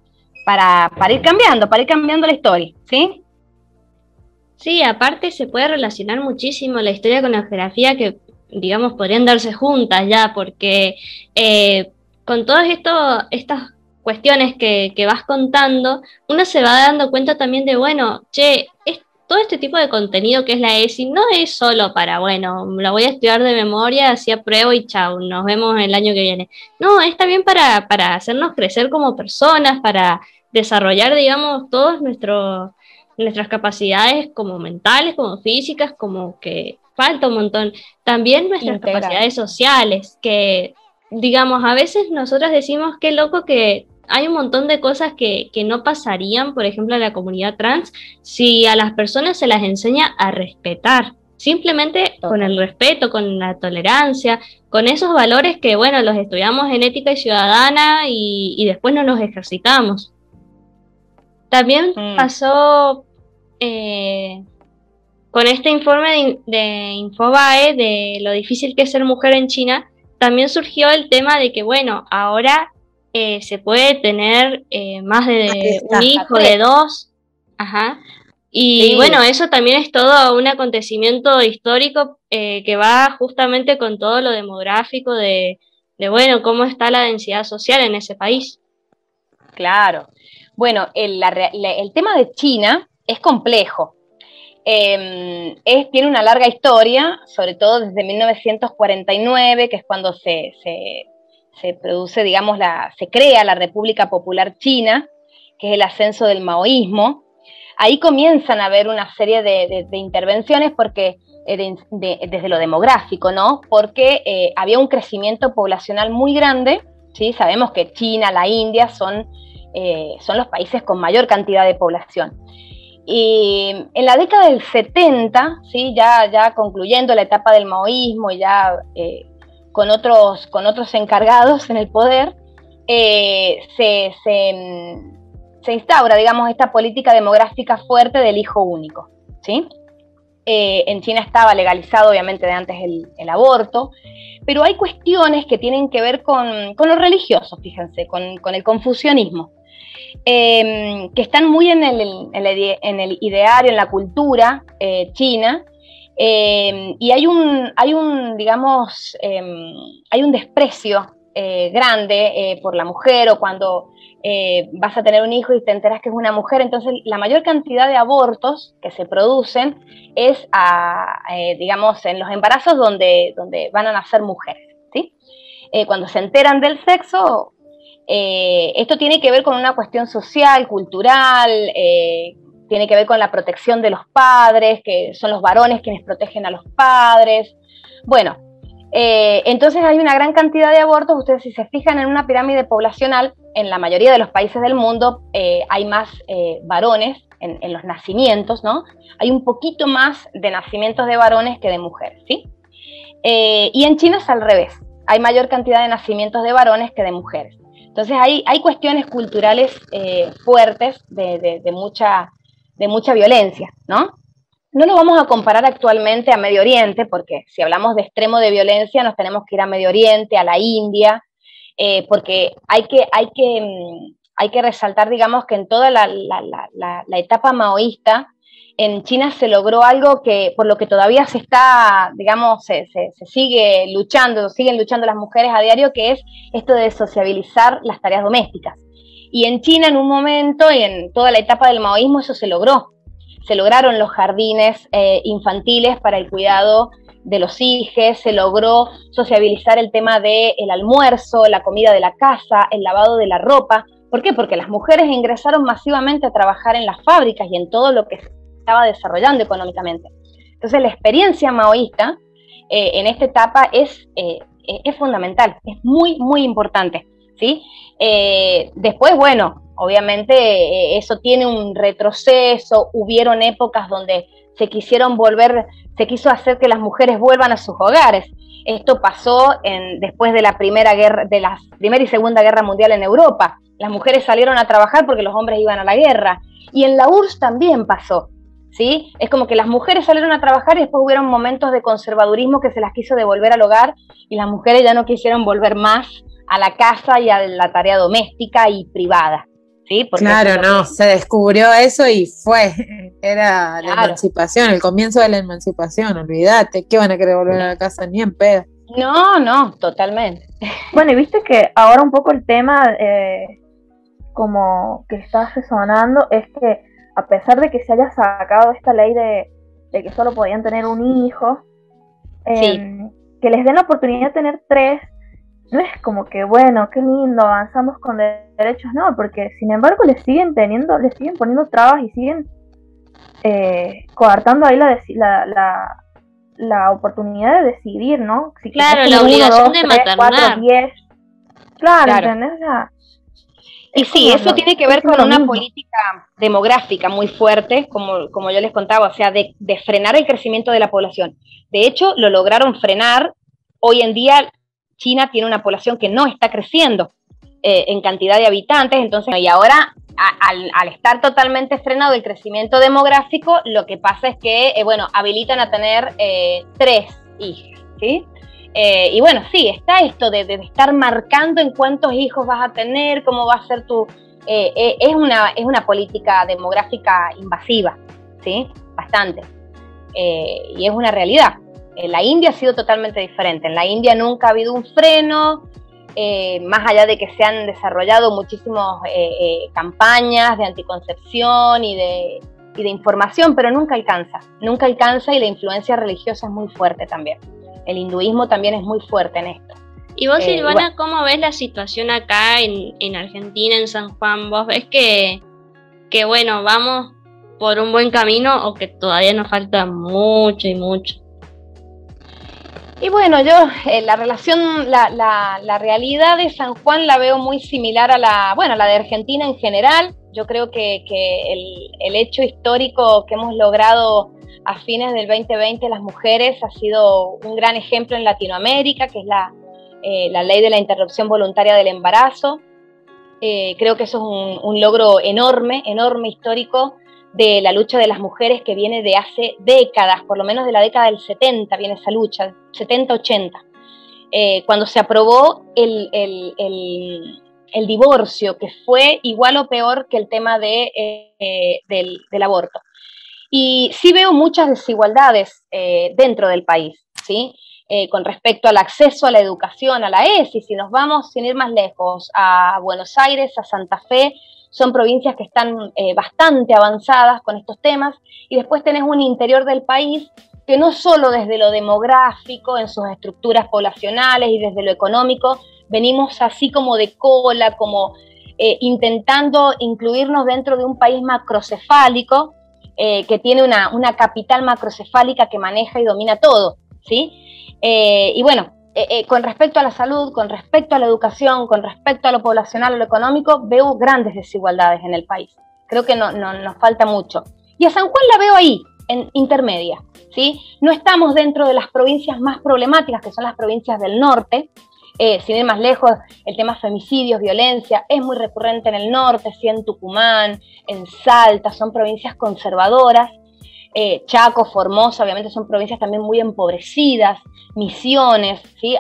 ir cambiando la historia, ¿sí? Sí, aparte se puede relacionar muchísimo la historia con la geografía, que digamos podrían darse juntas ya, porque con todas estas cuestiones que vas contando, uno se va dando cuenta también de, bueno, todo este tipo de contenido que es la ESI no es solo para, bueno, la voy a estudiar de memoria, así apruebo y chau, nos vemos el año que viene. No, es también para hacernos crecer como personas, para desarrollar, digamos, todos nuestras capacidades como mentales, como físicas, como que falta un montón. También nuestras capacidades sociales, que digamos, a veces nosotras decimos qué loco que hay un montón de cosas que no pasarían, por ejemplo, en la comunidad trans, si a las personas se las enseña a respetar. Simplemente con el respeto, con la tolerancia, con esos valores que, bueno, los estudiamos en ética y ciudadana y después no los ejercitamos. También pasó con este informe de Infobae de lo difícil que es ser mujer en China, también surgió el tema de que, bueno, ahora se puede tener más de un hijo, de dos, ajá. Y sí, bueno, eso también es todo un acontecimiento histórico que va justamente con todo lo demográfico de bueno, cómo está la densidad social en ese país. Claro. Bueno, el tema de China es complejo. Tiene una larga historia, sobre todo desde 1949, que es cuando se produce, digamos, se crea la República Popular China, que es el ascenso del maoísmo. Ahí comienzan a haber una serie de intervenciones porque desde lo demográfico, ¿no? Porque había un crecimiento poblacional muy grande, ¿sí? Sabemos que China, la India son los países con mayor cantidad de población. Y en la década del 70, ¿sí? ya concluyendo la etapa del maoísmo y ya con otros encargados en el poder, se instaura, digamos, esta política demográfica fuerte del hijo único, ¿sí? En China estaba legalizado, obviamente, de antes el aborto, pero hay cuestiones que tienen que ver con lo religioso, fíjense, con el confucianismo, que están muy en el ideario, en la cultura china, y hay un desprecio grande por la mujer, o cuando vas a tener un hijo y te enteras que es una mujer. Entonces la mayor cantidad de abortos que se producen es digamos, en los embarazos donde van a nacer mujeres, ¿sí? Cuando se enteran del sexo, esto tiene que ver con una cuestión social, cultural, tiene que ver con la protección de los padres, que son los varones quienes protegen a los padres. Bueno, entonces hay una gran cantidad de abortos. Ustedes, si se fijan en una pirámide poblacional, en la mayoría de los países del mundo hay más varones en los nacimientos, ¿no? Hay un poquito más de nacimientos de varones que de mujeres, ¿sí? Y en China es al revés, hay mayor cantidad de nacimientos de varones que de mujeres. Entonces hay cuestiones culturales fuertes de mucha violencia, ¿no? No lo vamos a comparar actualmente a Medio Oriente, porque si hablamos de extremo de violencia nos tenemos que ir a Medio Oriente, a la India, porque hay que resaltar, digamos, que en toda la etapa maoísta, en China se logró algo por lo que todavía se está, digamos, se sigue luchando, siguen luchando las mujeres a diario, que es esto de sociabilizar las tareas domésticas. Y en China, en un momento, y en toda la etapa del maoísmo, eso se logró. Se lograron los jardines infantiles para el cuidado de los hijos, se logró sociabilizar el tema del almuerzo, la comida de la casa, el lavado de la ropa. ¿Por qué? Porque las mujeres ingresaron masivamente a trabajar en las fábricas y en todo lo que se estaba desarrollando económicamente. Entonces la experiencia maoísta en esta etapa es fundamental, es muy, muy importante, ¿sí? Después, bueno, obviamente eso tiene un retroceso, hubieron épocas donde se quiso hacer que las mujeres vuelvan a sus hogares. Esto pasó después de la Primera y Segunda Guerra Mundial en Europa. Las mujeres salieron a trabajar porque los hombres iban a la guerra. Y en la URSS también pasó, ¿sí? Es como que las mujeres salieron a trabajar y después hubieron momentos de conservadurismo que se las quiso devolver al hogar y las mujeres ya no quisieron volver más a la casa y a la tarea doméstica y privada. ¿Sí? Porque claro, no, se descubrió eso y era la emancipación, el comienzo de la emancipación, olvídate, ¿qué van a querer volver a la casa? Ni en pedo. No, totalmente. Bueno, y viste que ahora un poco el tema como que está resonando es que a pesar de que se haya sacado esta ley de que solo podían tener un hijo, que les den la oportunidad de tener 3, no es como que, bueno, qué lindo, avanzamos con derechos, no, porque sin embargo les siguen poniendo trabas y siguen coartando ahí la oportunidad de decidir, ¿no? Si claro, la obligación de maternar. 4, 10. Claro, ¿entendés? O sea, y sí, eso tiene que ver con una política demográfica muy fuerte, como yo les contaba, o sea, de frenar el crecimiento de la población. De hecho, lo lograron frenar. Hoy en día China tiene una población que no está creciendo en cantidad de habitantes, entonces, y ahora, al estar totalmente frenado el crecimiento demográfico, lo que pasa es que, bueno, habilitan a tener 3 hijas, ¿sí? Y bueno, sí, está esto de estar marcando en cuántos hijos vas a tener, cómo va a ser tu... es una política demográfica invasiva, ¿sí? Bastante. Y es una realidad. La India ha sido totalmente diferente. En la India nunca ha habido un freno, más allá de que se han desarrollado muchísimas campañas de anticoncepción y de información, pero nunca alcanza y la influencia religiosa es muy fuerte también. El hinduismo también es muy fuerte en esto. Y vos, Silvana, ¿cómo ves la situación acá en Argentina, en San Juan? ¿Vos ves que bueno, vamos por un buen camino o que todavía nos falta mucho y mucho? Y bueno, yo la relación, la realidad de San Juan la veo muy similar a la de Argentina en general. Yo creo que el hecho histórico que hemos logrado a fines del 2020 las mujeres ha sido un gran ejemplo en Latinoamérica, que es la ley de la interrupción voluntaria del embarazo. Creo que eso es un logro enorme histórico de la lucha de las mujeres que viene de hace décadas, por lo menos de la década del 70 viene esa lucha, 70-80, cuando se aprobó el divorcio, que fue igual o peor que el tema del aborto. Y sí veo muchas desigualdades dentro del país, ¿sí? Con respecto al acceso a la educación, a la ESI. Si nos vamos, sin ir más lejos, a Buenos Aires, a Santa Fe, son provincias que están bastante avanzadas con estos temas, y después tenés un interior del país que no solo desde lo demográfico, en sus estructuras poblacionales y desde lo económico, venimos así como de cola, como intentando incluirnos dentro de un país macrocefálico, que tiene una capital macrocefálica que maneja y domina todo, ¿sí? Y bueno, con respecto a la salud, con respecto a la educación, con respecto a lo poblacional, a lo económico, veo grandes desigualdades en el país. Creo que nos falta mucho. Y a San Juan la veo ahí, en intermedia, ¿sí? No estamos dentro de las provincias más problemáticas, que son las provincias del norte. Sin ir más lejos, el tema femicidios, violencia, es muy recurrente en el norte, sí, en Tucumán, en Salta, son provincias conservadoras. Chaco, Formosa, obviamente son provincias también muy empobrecidas, Misiones, ¿sí?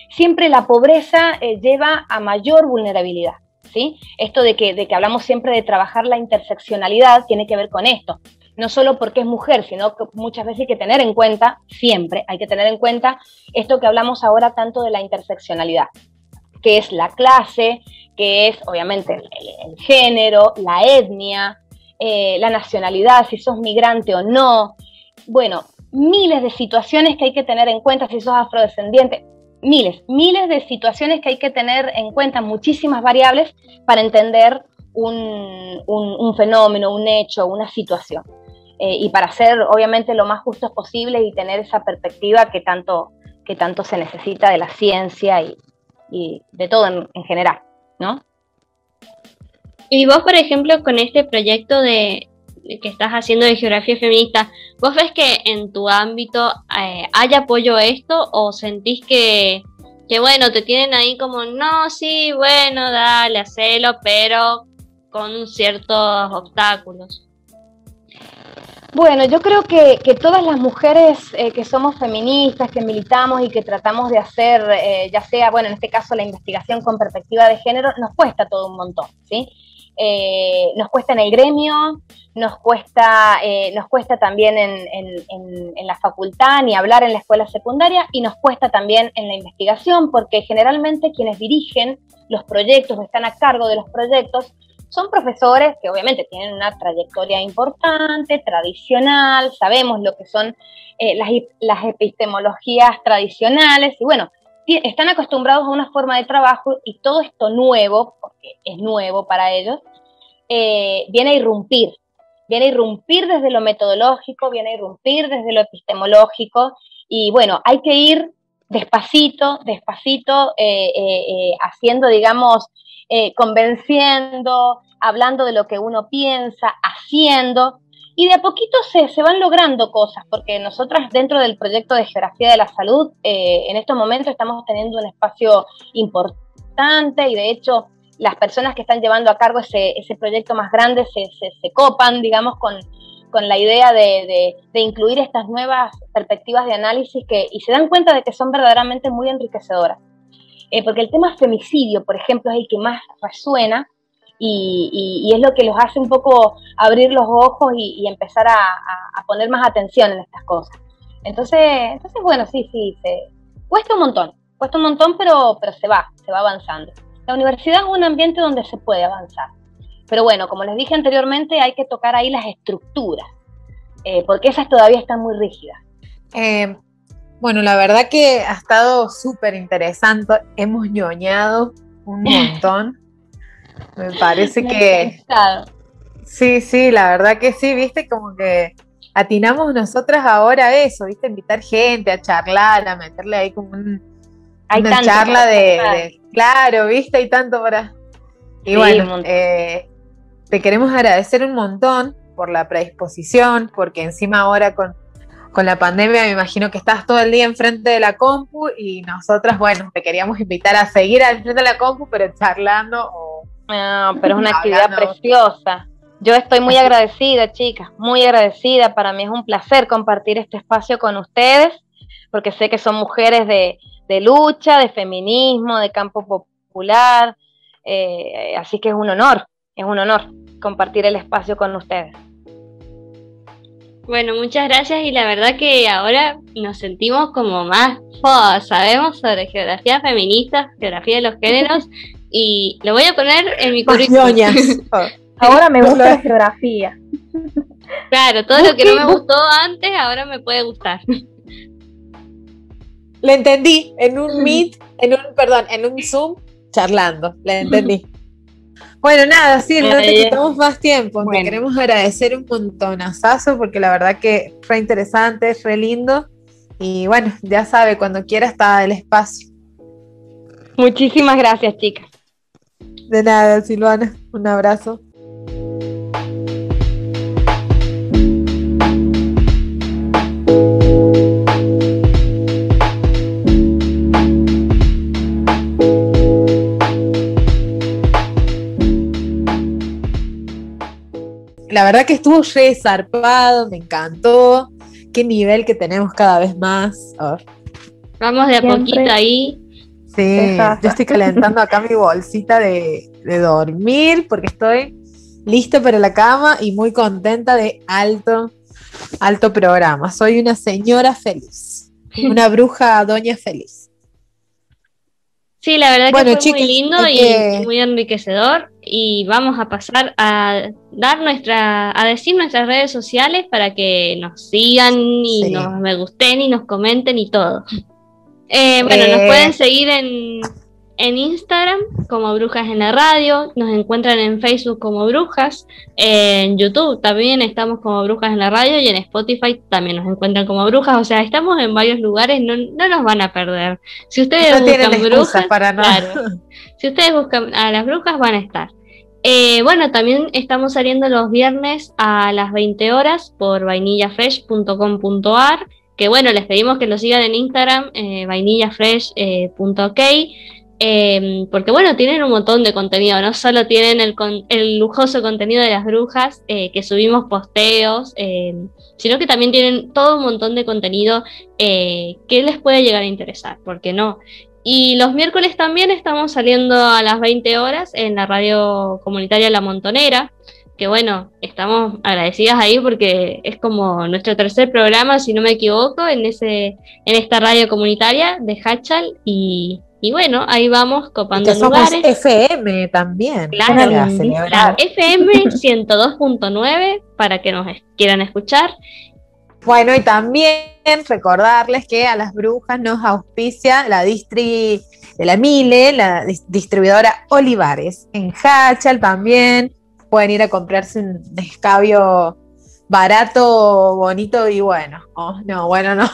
Siempre la pobreza lleva a mayor vulnerabilidad, ¿sí? Esto de que hablamos siempre de trabajar la interseccionalidad tiene que ver con esto. No solo porque es mujer, sino que muchas veces hay que tener en cuenta, siempre hay que tener en cuenta esto que hablamos ahora tanto de la interseccionalidad, que es la clase, que es obviamente el género, la etnia, la nacionalidad, si sos migrante o no. Bueno, miles de situaciones que hay que tener en cuenta, si sos afrodescendiente, miles de situaciones que hay que tener en cuenta, muchísimas variables para entender un fenómeno, un hecho, una situación. Y para ser obviamente lo más justos posible y tener esa perspectiva que tanto se necesita de la ciencia y de todo en general, ¿no? Y vos, por ejemplo, con este proyecto que estás haciendo de geografía feminista, ¿vos ves que en tu ámbito hay apoyo a esto o sentís que bueno, te tienen ahí como, no, sí, bueno, dale, hacelo, pero con ciertos obstáculos? Bueno, yo creo que todas las mujeres que somos feministas, que militamos y que tratamos de hacer, ya sea, bueno, en este caso la investigación con perspectiva de género, nos cuesta todo un montón, ¿sí? Nos cuesta en el gremio, nos cuesta también en la facultad, ni hablar en la escuela secundaria, y nos cuesta también en la investigación, porque generalmente quienes dirigen los proyectos o están a cargo de los proyectos son profesores que obviamente tienen una trayectoria importante, tradicional, sabemos lo que son las epistemologías tradicionales, y bueno, están acostumbrados a una forma de trabajo, y todo esto nuevo, porque es nuevo para ellos, viene a irrumpir. viene a irrumpir desde lo metodológico, viene a irrumpir desde lo epistemológico, y bueno, hay que ir despacito, haciendo, digamos, convenciendo, hablando de lo que uno piensa, haciendo, y de a poquito se van logrando cosas, porque nosotras dentro del proyecto de Geografía de la Salud, en estos momentos estamos teniendo un espacio importante, y de hecho las personas que están llevando a cargo ese proyecto más grande se copan, digamos, con la idea de incluir estas nuevas perspectivas de análisis y se dan cuenta de que son verdaderamente muy enriquecedoras. Porque el tema femicidio, por ejemplo, es el que más resuena y es lo que los hace un poco abrir los ojos y empezar a poner más atención en estas cosas. Entonces bueno, sí, cuesta un montón, pero se va avanzando. La universidad es un ambiente donde se puede avanzar. Pero bueno, como les dije anteriormente, hay que tocar ahí las estructuras, porque esas todavía están muy rígidas. Bueno, la verdad que ha estado súper interesante, hemos ñoñado un montón, me parece que... Sí, la verdad que sí, viste, como que atinamos nosotras ahora a eso, viste, invitar gente a charlar, a meterle ahí como una charla de... Claro, viste, hay tanto para... Y sí, bueno, te queremos agradecer un montón por la predisposición, porque encima ahora con la pandemia me imagino que estás todo el día enfrente de la compu y nosotras, bueno, te queríamos invitar a seguir enfrente de la compu, pero charlando No, pero es una actividad preciosa. Yo estoy muy agradecida, chicas, muy agradecida. Para mí es un placer compartir este espacio con ustedes, porque sé que son mujeres de lucha, de feminismo, de campo popular, así que es un honor compartir el espacio con ustedes. Bueno, muchas gracias, y la verdad que ahora nos sentimos como más sabemos sobre geografía feminista, geografía de los géneros, y lo voy a poner en mi currículum. Ahora me gusta la geografía. Claro, todo lo que no me gustó antes, ahora me puede gustar. Le entendí, en un Meet, en un Zoom, charlando, le entendí. Bueno, nada, sí, no te quitamos más tiempo. Bueno. Te queremos agradecer un montonazo porque la verdad que fue interesante, fue lindo. Y bueno, ya sabe, cuando quiera está el espacio. Muchísimas gracias, chicas. De nada, Silvana. Un abrazo. La verdad que estuvo re zarpado, me encantó. Qué nivel que tenemos cada vez más. Vamos de a poquito ahí. Sí, exacto. Yo estoy calentando acá mi bolsita de dormir porque estoy lista para la cama y muy contenta de alto programa. Soy una señora feliz, una bruja doña feliz. Sí, la verdad que fue chicas, muy lindo y muy enriquecedor, y vamos a pasar a decir nuestras redes sociales para que nos sigan y nos me gusten y nos comenten y todo. Bueno, nos pueden seguir en Instagram como Brujas en la Radio, nos encuentran en Facebook como Brujas, en YouTube también estamos como Brujas en la Radio, y en Spotify también nos encuentran como Brujas. O sea, estamos en varios lugares, no nos van a perder. Si ustedes buscan Brujas, claro, si ustedes buscan a las Brujas van a estar. Bueno, también estamos saliendo los viernes a las 20 horas por vainillafresh.com.ar, que bueno, les pedimos que lo sigan en Instagram, vainillafresh.ok, porque bueno, tienen un montón de contenido, no solo tienen el lujoso contenido de las brujas, que subimos posteos, sino que también tienen todo un montón de contenido que les puede llegar a interesar, ¿por qué no? Y los miércoles también estamos saliendo a las 20 horas en la radio comunitaria La Montonera, que bueno, estamos agradecidas ahí porque es como nuestro tercer programa, si no me equivoco, en esta radio comunitaria de Hachal, y bueno, ahí vamos copando lugares. Somos FM también. Claro, la FM 102.9 para que nos quieran escuchar. Bueno, y también recordarles que a las brujas nos auspicia la distri de la Mile, la distribuidora Olivares. En Hachal también pueden ir a comprarse un escabio barato, bonito y bueno. Oh, no, bueno, no.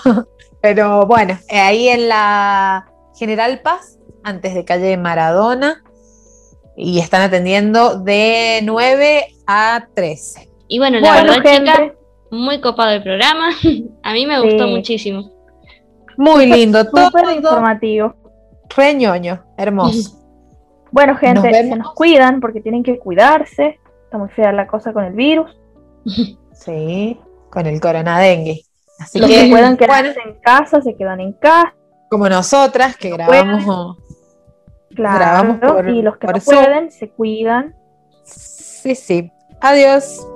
Pero bueno, ahí en la General Paz, antes de calle Maradona, y están atendiendo de 9 a 13. Y bueno, la verdad, chicas, muy copado el programa. A mí me gustó muchísimo. Muy lindo, súper informativo. Re ñoño, hermoso. Bueno, gente, se nos cuidan porque tienen que cuidarse. Está muy fea la cosa con el virus. Sí, con el coronadengue. Así los que puedan quedarse en casa, se quedan en casa. Como nosotras, que grabamos. Claro, y los que no pueden, se cuidan. Sí, sí. Adiós.